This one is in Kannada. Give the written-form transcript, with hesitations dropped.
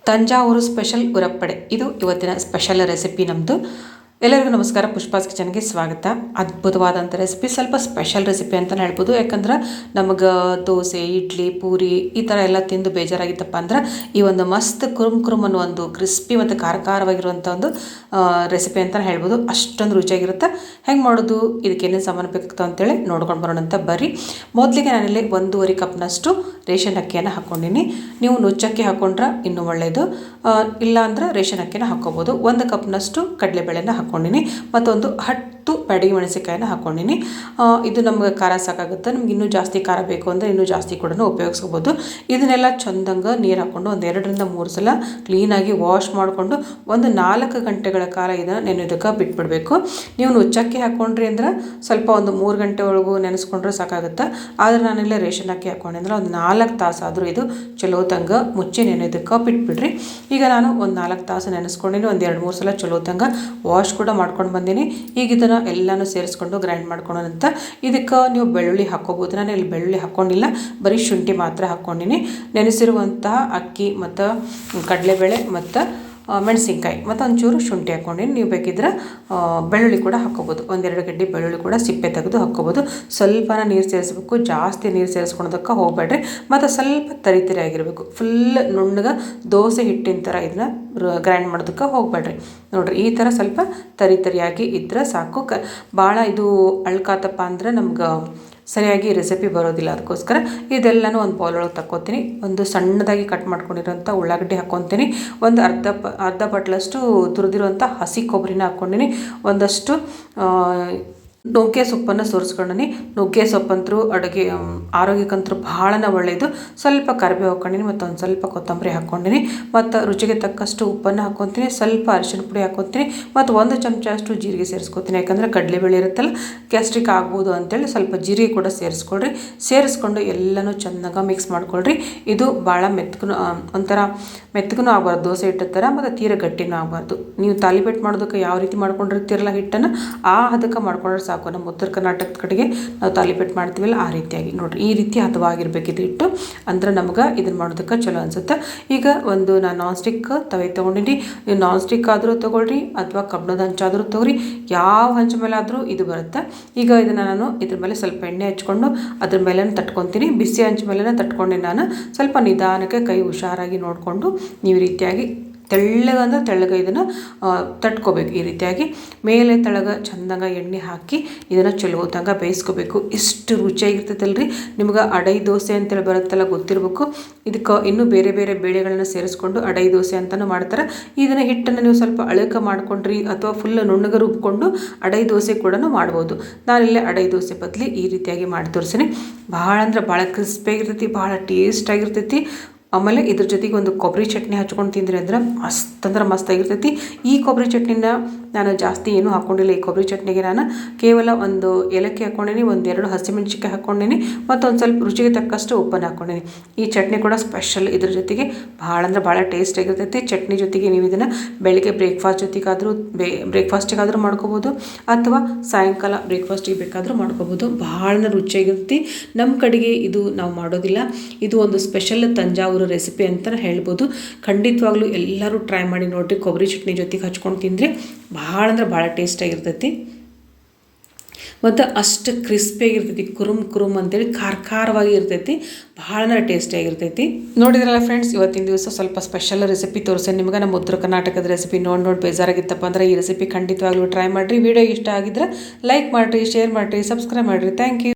ತಂಜಾವೂರು ಸ್ಪೆಷಲ್ ಉರಪ್ಪಡೆ ಇದು ಇವತ್ತಿನ ಸ್ಪೆಷಲ್ ರೆಸಿಪಿ ನಮ್ಮದು. ಎಲ್ಲರಿಗೂ ನಮಸ್ಕಾರ. ಪುಷ್ಪಾಸ್ ಕಿಚನ್ಗೆ ಸ್ವಾಗತ. ಅದ್ಭುತವಾದಂಥ ರೆಸಿಪಿ, ಸ್ವಲ್ಪ ಸ್ಪೆಷಲ್ ರೆಸಿಪಿ ಅಂತಲೇ ಹೇಳ್ಬೋದು. ಯಾಕಂದ್ರೆ ನಮಗೆ ದೋಸೆ, ಇಡ್ಲಿ, ಪೂರಿ ಈ ಥರ ಎಲ್ಲ ತಿಂದು ಬೇಜಾರಾಗಿತ್ತಪ್ಪ ಅಂದ್ರೆ ಈ ಒಂದು ಮಸ್ತ್ ಕುರುಮ್ ಅನ್ನೋ ಒಂದು ಕ್ರಿಸ್ಪಿ ಮತ್ತು ಖಾರವಾಗಿರುವಂಥ ಒಂದು ರೆಸಿಪಿ ಅಂತಲೇ ಹೇಳ್ಬೋದು. ಅಷ್ಟೊಂದು ರುಚಿಯಾಗಿರುತ್ತೆ. ಹೆಂಗೆ ಮಾಡೋದು, ಇದಕ್ಕೆ ಏನೇನು ಸಾಮಾನು ಬೇಕಾಗ್ತವೆ ಅಂತೇಳಿ ನೋಡ್ಕೊಂಡು ಬರೋಣ ಅಂತ ಬರ್ರಿ. ಮೊದಲಿಗೆ ನಾನಿಲ್ಲಿ 1.5 ಕಪ್ನಷ್ಟು ರೇಷನ್ ಅಕ್ಕಿಯನ್ನು ಹಾಕ್ಕೊಂಡಿನಿ. ನೀವು ನುಚ್ಚಕ್ಕಿ ಹಾಕ್ಕೊಂಡ್ರೆ ಇನ್ನೂ ಒಳ್ಳೆಯದು, ಇಲ್ಲ ಅಂದ್ರೆ ರೇಷನ್ ಅಕ್ಕಿನ ಹಾಕ್ಕೋಬೋದು. 1 ಕಪ್ನಷ್ಟು ಕಡಲೆಬೇಳೆನ ಹಾಕ್ಕೊಂಡಿನಿ, ಮತ್ತೊಂದು 10 ಬ್ಯಾಡಗಿ ಮೆಣಸಿನಕಾಯಿನ ಹಾಕ್ಕೊಂಡಿನಿ. ಇದು ನಮ್ಗೆ ಖಾರ ಸಾಕಾಗುತ್ತೆ. ನಮ್ಗೆ ಇನ್ನೂ ಜಾಸ್ತಿ ಖಾರ ಬೇಕು ಅಂದರೆ ಇನ್ನೂ ಜಾಸ್ತಿ ಕೂಡ ಉಪಯೋಗಿಸ್ಕೋಬೋದು. ಇದನ್ನೆಲ್ಲ ಚಂದಂಗೆ ನೀರು ಹಾಕ್ಕೊಂಡು ಒಂದು 2 ರಿಂದ 3 ಸಲ ಕ್ಲೀನಾಗಿ ವಾಶ್ ಮಾಡಿಕೊಂಡು ಒಂದು 4 ಗಂಟೆಗಳ ಕಾಲ ಇದನ್ನು ನೆನೆಯೋದಕ್ಕೆ ಬಿಟ್ಬಿಡಬೇಕು. ನೀವು ನುಚ್ಚಕ್ಕಿ ಹಾಕ್ಕೊಂಡ್ರಿ ಅಂದ್ರೆ ಸ್ವಲ್ಪ ಒಂದು 3 ಗಂಟೆ ಒಳಗೂ ನೆನೆಸ್ಕೊಂಡ್ರೆ ಸಾಕಾಗುತ್ತೆ. ಆದರೆ ನಾನೆಲ್ಲ ರೇಷನ್ ಅಕ್ಕಿ ಹಾಕ್ಕೊಂಡೆ ಅಂದ್ರೆ ಒಂದು 4 ತಾಸಾದರೂ ಇದು ಚಲೋ ತಂಗ ಮುಚ್ಚಿ ನೆನೆಯೋದಕ್ಕೆ ಬಿಟ್ಬಿಡ್ರಿ. ಈಗ ನಾನು ಒಂದು 4 ತಾಸು ನೆನೆಸ್ಕೊಂಡಿನಿ. ಒಂದು 2-3 ಸಲ ಚಲೋ ತಂಗ ವಾಶ್ ಕೂಡ ಮಾಡ್ಕೊಂಡು ಬಂದೀನಿ. ಈಗ ಇದನ್ನು ಎಲ್ಲನೂ ಸೇರಿಸ್ಕೊಂಡು ಗ್ರೈಂಡ್ ಮಾಡ್ಕೊಳ್ಳೋಣಂತ. ಇದಕ್ಕೆ ನೀವು ಬೆಳ್ಳುಳ್ಳಿ ಹಾಕ್ಕೋಬೋದು. ನಾನು ಇಲ್ಲಿ ಬೆಳ್ಳುಳ್ಳಿ ಹಾಕ್ಕೊಂಡಿಲ್ಲ, ಬರೀ ಶುಂಠಿ ಮಾತ್ರ ಹಾಕ್ಕೊಂಡಿನಿ. ನೆನೆಸಿರುವಂತಹ ಅಕ್ಕಿ ಮತ್ತು ಕಡಲೆಬೇಳೆ ಮತ್ತು ಮೆಣಸಿನ್ಕಾಯಿ ಮತ್ತು ಒಂಚೂರು ಶುಂಠಿ ಹಾಕ್ಕೊಂಡಿನಿ. ನೀವು ಬೇಕಿದ್ರೆ ಬೆಳ್ಳುಳ್ಳಿ ಕೂಡ ಹಾಕ್ಕೋಬೋದು. 1-2 ಗಡ್ಡೆ ಬೆಳ್ಳುಳ್ಳಿ ಕೂಡ ಸಿಪ್ಪೆ ತೆಗೆದು ಹಾಕ್ಕೋಬೋದು. ಸ್ವಲ್ಪನ ನೀರು ಸೇರಿಸ್ಬೇಕು, ಜಾಸ್ತಿ ನೀರು ಸೇರಿಸ್ಕೊಳೋದಕ್ಕೆ ಹೋಗಬೇಡ್ರಿ. ಮತ್ತು ಸ್ವಲ್ಪ ತರಿ ಆಗಿರಬೇಕು. ಫುಲ್ ನುಣ್ಣಗೆ ದೋಸೆ ಹಿಟ್ಟಿನ ಥರ ಇದನ್ನ ಗ್ರೈಂಡ್ ಮಾಡೋದಕ್ಕೆ ಹೋಗಬೇಡ್ರಿ. ನೋಡಿರಿ, ಈ ಥರ ಸ್ವಲ್ಪ ತರಿಯಾಗಿ ಇದ್ದರೆ ಸಾಕು. ಭಾಳ ಇದು ಅಳ್ಕಾತಪ್ಪ ಅಂದ್ರೆ ನಮ್ಗೆ ಸರಿಯಾಗಿ ರೆಸಿಪಿ ಬರೋದಿಲ್ಲ. ಅದಕ್ಕೋಸ್ಕರ ಇದೆಲ್ಲನೂ ಒಂದು ಬೌಲ್ ಒಳಗೆ ತಕ್ಕೋತೀನಿ. ಒಂದು ಸಣ್ಣದಾಗಿ ಕಟ್ ಮಾಡ್ಕೊಂಡಿರೋಂಥ ಉಳ್ಳಾಗಡ್ಡಿ ಹಾಕ್ಕೊತೀನಿ. ಒಂದು ಅರ್ಧ ಬಟ್ಲಷ್ಟು ತುರಿದಿರುವಂಥ ಹಸಿ ಕೊಬ್ಬರಿನ ಹಾಕ್ಕೊಂಡಿನಿ. ಒಂದಷ್ಟು ನುಗ್ಗೆ ಸೊಪ್ಪನ್ನು ಸೋರಿಸ್ಕೊಂಡಿ. ನುಗ್ಗೆ ಸೊಪ್ಪಂತರೂ ಅಡುಗೆ ಆರೋಗ್ಯಕ್ಕಂತೂ ಭಾಳನೇ ಒಳ್ಳೆಯದು. ಸ್ವಲ್ಪ ಕರಿಬೇವು ಹಾಕ್ಕೊಂಡಿನಿ ಮತ್ತು ಒಂದು ಸ್ವಲ್ಪ ಕೊತ್ತಂಬರಿ ಹಾಕ್ಕೊಂಡಿನಿ. ಮತ್ತು ರುಚಿಗೆ ತಕ್ಕಷ್ಟು ಉಪ್ಪನ್ನು ಹಾಕ್ಕೊತೀನಿ. ಸ್ವಲ್ಪ ಅರಿಶಿನ ಪುಡಿ ಹಾಕ್ಕೊತೀನಿ ಮತ್ತು 1 ಚಮಚ ಅಷ್ಟು ಜೀರಿಗೆ ಸೇರಿಸ್ಕೊತೀನಿ. ಯಾಕಂದರೆ ಕಡಲೆಬೇಳೆ ಇರುತ್ತಲ್ಲ, ಗ್ಯಾಸ್ಟ್ರಿಕ್ ಆಗ್ಬೋದು ಅಂತೇಳಿ ಸ್ವಲ್ಪ ಜೀರಿಗೆ ಕೂಡ ಸೇರಿಸ್ಕೊಳ್ರಿ. ಸೇರಿಸ್ಕೊಂಡು ಎಲ್ಲನೂ ಚೆನ್ನಾಗಿ ಮಿಕ್ಸ್ ಮಾಡ್ಕೊಳ್ರಿ. ಇದು ಭಾಳ ಒಂಥರ ಮೆತ್ತಗೂ ಆಗಬಾರ್ದು, ದೋಸೆ ಹಿಟ್ಟು ಥರ, ಮತ್ತು ತೀರ ಗಟ್ಟಿನೂ ಆಗಬಾರ್ದು. ನೀವು ತಾಲಿಪೇಟ್ ಮಾಡೋದಕ್ಕೆ ಯಾವ ರೀತಿ ಮಾಡ್ಕೊಂಡಿರ್ತೀರಲ್ಲ ಹಿಟ್ಟನ್ನು, ಆ ಹದಕ್ಕೆ ಮಾಡ್ಕೊಂಡ್ರೆ ಸಾಕು. ನಮ್ಮ ಉತ್ತರ ಕರ್ನಾಟಕದ ಕಡೆಗೆ ನಾವು ತಾಲಿಪೇಟ್ ಮಾಡ್ತೀವಲ್ಲ, ಆ ರೀತಿಯಾಗಿ ನೋಡಿರಿ, ಈ ರೀತಿ ಹದವಾಗಿರ್ಬೇಕಿದು ಹಿಟ್ಟು. ಅಂದ್ರೆ ನಮ್ಗೆ ಇದನ್ನು ಮಾಡೋದಕ್ಕೆ ಚಲೋ ಅನ್ಸುತ್ತೆ. ಈಗ ನಾನು ನಾನ್ ಸ್ಟಿಕ್ ತವೆ ತೊಗೊಂಡಿನಿ. ನೀವು ನಾನ್ ಸ್ಟಿಕ್ ಆದರೂ ತೊಗೊಳ್ರಿ ಅಥವಾ ಕಬ್ಬಣದ ಹಂಚಾದರೂ ತೊಗೊಳ್ರಿ, ಯಾವ ಹಂಚ ಮೇಲೆ ಆದರೂ ಇದು ಬರುತ್ತೆ. ಈಗ ಇದನ್ನು ನಾನು ಇದ್ರ ಮೇಲೆ ಸ್ವಲ್ಪ ಎಣ್ಣೆ ಹಚ್ಕೊಂಡು ಅದ್ರ ಮೇಲೆ ತಟ್ಕೊತೀನಿ. ಬಿಸಿ ಹಂಚ ಮೇಲೆ ತಟ್ಕೊಂಡು ನಾನು ಸ್ವಲ್ಪ ನಿಧಾನಕ್ಕೆ ಕೈ ಹುಷಾರಾಗಿ ನೋಡಿಕೊಂಡು ನೀವು ರೀತಿಯಾಗಿ ತೆಳ್ಳಗೆ ಇದನ್ನು ತಟ್ಕೋಬೇಕು. ಈ ರೀತಿಯಾಗಿ ಮೇಲೆ ತೆಳಗೆ ಚಂದಂಗ ಎಣ್ಣೆ ಹಾಕಿ ಇದನ್ನು ಚಲೋ ತಂಗ ಬೇಯಿಸ್ಕೋಬೇಕು. ಇಷ್ಟು ರುಚಿಯಾಗಿರ್ತೈತಲ್ರಿ. ನಿಮ್ಗೆ ಅಡೈ ದೋಸೆ ಅಂತೇಳಿ ಬರುತ್ತಲ್ಲ, ಗೊತ್ತಿರಬೇಕು. ಇದಕ್ಕೆ ಇನ್ನೂ ಬೇರೆ ಬೇಳೆಗಳನ್ನು ಸೇರಿಸ್ಕೊಂಡು ಅಡೈ ದೋಸೆ ಅಂತಲೂ ಮಾಡ್ತಾರೆ. ಇದನ್ನು ಹಿಟ್ಟನ್ನು ನೀವು ಸ್ವಲ್ಪ ಅಳಕ ಮಾಡ್ಕೊಂಡ್ರಿ ಅಥವಾ ಫುಲ್ ನುಣ್ಣಗೆ ರುಬ್ಕೊಂಡು ಅಡೈ ದೋಸೆ ಕೂಡ ಮಾಡ್ಬೋದು. ನಾನಿಲ್ಲೇ ಅಡೈ ದೋಸೆ ಬದಲಿ ಈ ರೀತಿಯಾಗಿ ಮಾಡಿ ತೋರಿಸ್ತೀನಿ. ಭಾಳ ಅಂದ್ರೆ ಭಾಳ ಕ್ರಿಸ್ಪಿಯಾಗಿರ್ತೈತಿ, ಭಾಳ ಟೇಸ್ಟಾಗಿರ್ತೈತಿ. ಆಮೇಲೆ ಇದ್ರ ಜೊತೆಗೆ ಒಂದು ಕೊಬ್ಬರಿ ಚಟ್ನಿ ಹಚ್ಕೊಂಡು ತಿಂದ್ರಿ ಅಂದ್ರೆ ಮಸ್ತಾಗಿರ್ತೈತಿ. ಈ ಕೊಬ್ಬರಿ ಚಟ್ನಿನ ನಾನು ಜಾಸ್ತಿ ಏನೂ ಹಾಕ್ಕೊಂಡಿಲ್ಲ. ಈ ಕೊಬ್ಬರಿ ಚಟ್ನಿಗೆ ನಾನು ಕೇವಲ ಒಂದು ಏಲಕ್ಕಿ ಹಾಕ್ಕೊಂಡಿನಿ, 1-2 ಹಸಿಮೆಣಸಿನ್ಕಾಯಿ ಹಾಕ್ಕೊಂಡಿನಿ ಮತ್ತು ಒಂದು ಸ್ವಲ್ಪ ರುಚಿಗೆ ತಕ್ಕಷ್ಟು ಉಪ್ಪನ್ನು ಹಾಕ್ಕೊಂಡಿನಿ. ಈ ಚಟ್ನಿ ಕೂಡ ಸ್ಪೆಷಲ್. ಇದ್ರ ಜೊತೆಗೆ ಭಾಳ ಟೇಸ್ಟಾಗಿರ್ತೈತಿ. ಚಟ್ನಿ ಜೊತೆಗೆ ನೀವು ಇದನ್ನು ಬೆಳಗ್ಗೆ ಬ್ರೇಕ್ಫಾಸ್ಟಿಗಾದರೂ ಮಾಡ್ಕೋಬೋದು ಅಥವಾ ಸಾಯಂಕಾಲ ಬ್ರೇಕ್ಫಾಸ್ಟಿಗೆ ಬೇಕಾದರೂ ಮಾಡ್ಕೋಬೋದು. ಭಾಳ ರುಚಿಯಾಗಿರ್ತೈತಿ. ನಮ್ಮ ಕಡೆಗೆ ಇದು ನಾವು ಮಾಡೋದಿಲ್ಲ. ಇದು ಒಂದು ಸ್ಪೆಷಲ್ ತಂಜಾವೂರು ರೆಸಿಪಿ ಅಂತ ಹೇಳ್ಬೋದು. ಖಂಡಿತವಾಗ್ಲೂ ಎಲ್ಲರೂ ಟ್ರೈ ಮಾಡಿ ನೋಡಿರಿ. ಕೊಬ್ಬರಿ ಚಟ್ನಿ ಜೊತೆಗೆ ಹಚ್ಕೊಂಡು ತಿಂದರೆ ಭಾಳ ಟೇಸ್ಟಾಗಿರ್ತೈತಿ ಮತ್ತು ಅಷ್ಟು ಕ್ರಿಸ್ಪಿಯಾಗಿರ್ತೈತಿ. ಕುರುಮ್ ಅಂತೇಳಿ ಖಾರವಾಗಿ ಇರ್ತೈತಿ. ಭಾಳ ಟೇಸ್ಟಿಯಾಗಿರ್ತೈತಿ. ನೋಡಿದ್ರಲ್ಲ ಫ್ರೆಂಡ್ಸ್, ಇವತ್ತಿನ ದಿವಸ ಸ್ವಲ್ಪ ಸ್ಪೆಷಲ್ ರೆಸಿಪಿ ತೋರಿಸಿ ನಿಮ್ಗೆ. ನಮ್ಮ ಉತ್ತರ ಕರ್ನಾಟಕದ ರೆಸಿಪಿ ನೋಡಿ ಬೇಜಾರಾಗಿತ್ತಪ್ಪ ಅಂದ್ರೆ ಈ ರೆಸಿಪಿ ಖಂಡಿತವಾಗ್ಲೂ ಟ್ರೈ ಮಾಡಿರಿ. ವಿಡಿಯೋ ಇಷ್ಟ ಆಗಿದ್ರೆ ಲೈಕ್ ಮಾಡಿರಿ, ಶೇರ್ ಮಾಡಿರಿ, ಸಬ್ಸ್ಕ್ರೈಬ್ ಮಾಡಿರಿ. Thank you.